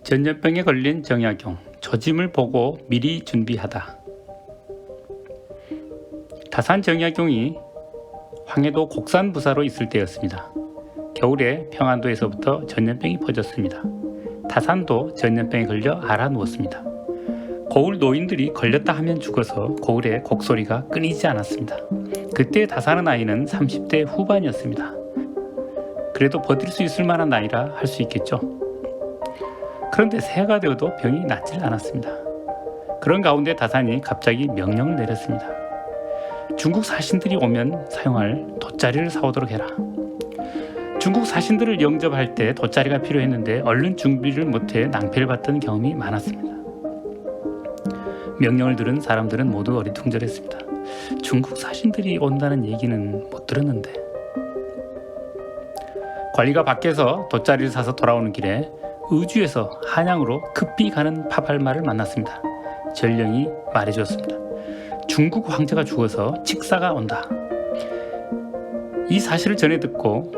전염병에 걸린 정약용, 조짐을 보고 미리 준비하다. 다산 정약용이 황해도 곡산부사로 있을 때였습니다. 겨울에 평안도에서부터 전염병이 퍼졌습니다. 다산도 전염병에 걸려 알아누웠습니다. 고을 노인들이 걸렸다 하면 죽어서 고을에 곡소리가 끊이지 않았습니다. 그때 다산의 나이는 30대 후반이었습니다. 그래도 버틸 수 있을 만한 나이라 할 수 있겠죠. 그런데 새해가 되어도 병이 낫질 않았습니다. 그런 가운데 다산이 갑자기 명령을 내렸습니다. 중국 사신들이 오면 사용할 돗자리를 사오도록 해라. 중국 사신들을 영접할 때 돗자리가 필요했는데 얼른 준비를 못해 낭패를 봤던 경험이 많았습니다. 명령을 들은 사람들은 모두 어리둥절했습니다. 중국 사신들이 온다는 얘기는 못 들었는데. 관리가 밖에서 돗자리를 사서 돌아오는 길에 의주에서 한양으로 급히 가는 파발마를 만났습니다. 전령이 말해주었습니다. 중국 황제가 죽어서 직사가 온다. 이 사실을 전해 듣고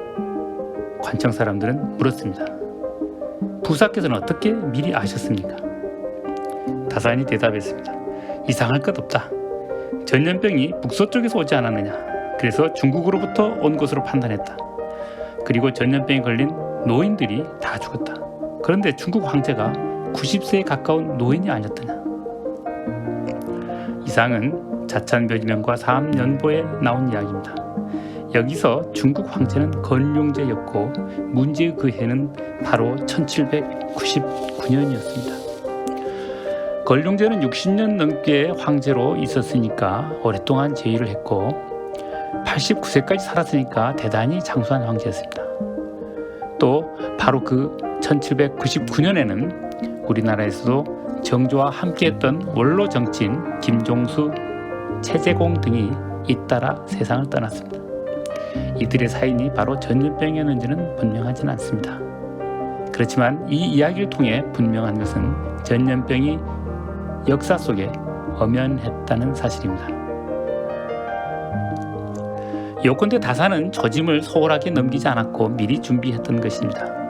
관청 사람들은 물었습니다. 부사께서는 어떻게 미리 아셨습니까? 다산이 대답했습니다. 이상할 것 없다. 전염병이 북서쪽에서 오지 않았느냐. 그래서 중국으로부터 온 것으로 판단했다. 그리고 전염병에 걸린 노인들이 다 죽었다. 그런데 중국 황제가 90세에 가까운 노인이 아니었더냐. 이상은 자찬별명과 사암연보에 나온 이야기입니다. 여기서 중국 황제는 건룡제였고 문제의 그 해는 바로 1799년이었습니다. 건룡제는 60년 넘게 황제로 있었으니까 오랫동안 제위를 했고 89세까지 살았으니까 대단히 장수한 황제였습니다. 또 바로 그 1799년에는 우리나라에서도 정조와 함께했던 원로 정치인 김종수, 최재공 등이 잇따라 세상을 떠났습니다. 이들의 사인이 바로 전염병이었는지는 분명하지는 않습니다. 그렇지만 이 이야기를 통해 분명한 것은 전염병이 역사 속에 엄연했다는 사실입니다. 요컨대 다산은 조짐을 소홀하게 넘기지 않았고 미리 준비했던 것입니다.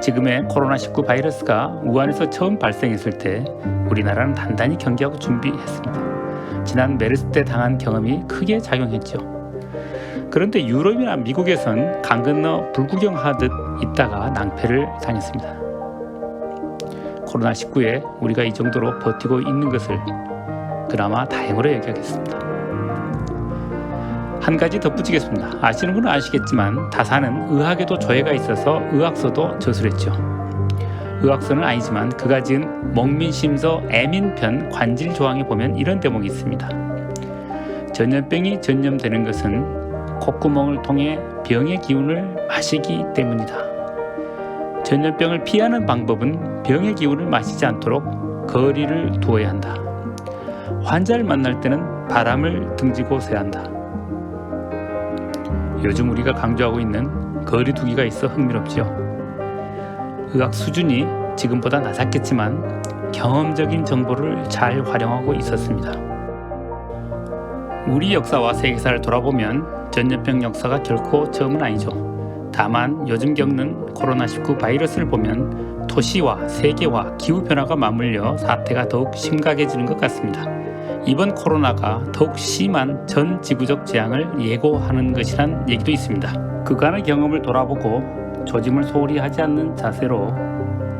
지금의 코로나19 바이러스가 우한에서 처음 발생했을 때 우리나라는 단단히 경계하고 준비했습니다. 지난 메르스 때 당한 경험이 크게 작용했죠. 그런데 유럽이나 미국에선 강 건너 불구경하듯 있다가 낭패를 당했습니다. 코로나19에 우리가 이 정도로 버티고 있는 것을 그나마 다행으로 여겨야겠습니다. 한 가지 덧붙이겠습니다. 아시는 분은 아시겠지만 다산은 의학에도 조예가 있어서 의학서도 저술했죠. 의학서는 아니지만 그가 지은 목민심서 애민편 관질조항에 보면 이런 대목이 있습니다. 전염병이 전염되는 것은 콧구멍을 통해 병의 기운을 마시기 때문이다. 전염병을 피하는 방법은 병의 기운을 마시지 않도록 거리를 두어야 한다. 환자를 만날 때는 바람을 등지고 서야 한다. 요즘 우리가 강조하고 있는 거리 두기가 있어 흥미롭지요. 의학 수준이 지금보다 낮았겠지만 경험적인 정보를 잘 활용하고 있었습니다. 우리 역사와 세계사를 돌아보면 전염병 역사가 결코 처음은 아니죠. 다만 요즘 겪는 코로나19 바이러스를 보면 도시와 세계와 기후변화가 맞물려 사태가 더욱 심각해지는 것 같습니다. 이번 코로나가 더욱 심한 전 지구적 재앙을 예고하는 것이란 얘기도 있습니다. 그간의 경험을 돌아보고 조짐을 소홀히 하지 않는 자세로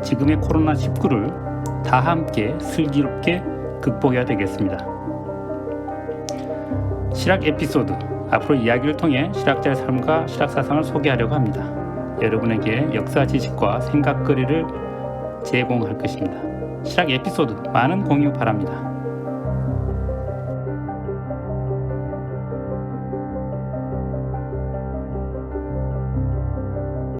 지금의 코로나19를 다 함께 슬기롭게 극복해야 되겠습니다. 실학 에피소드, 앞으로 이야기를 통해 실학자의 삶과 실학사상을 소개하려고 합니다. 여러분에게 역사 지식과 생각거리를 제공할 것입니다. 실학 에피소드 많은 공유 바랍니다.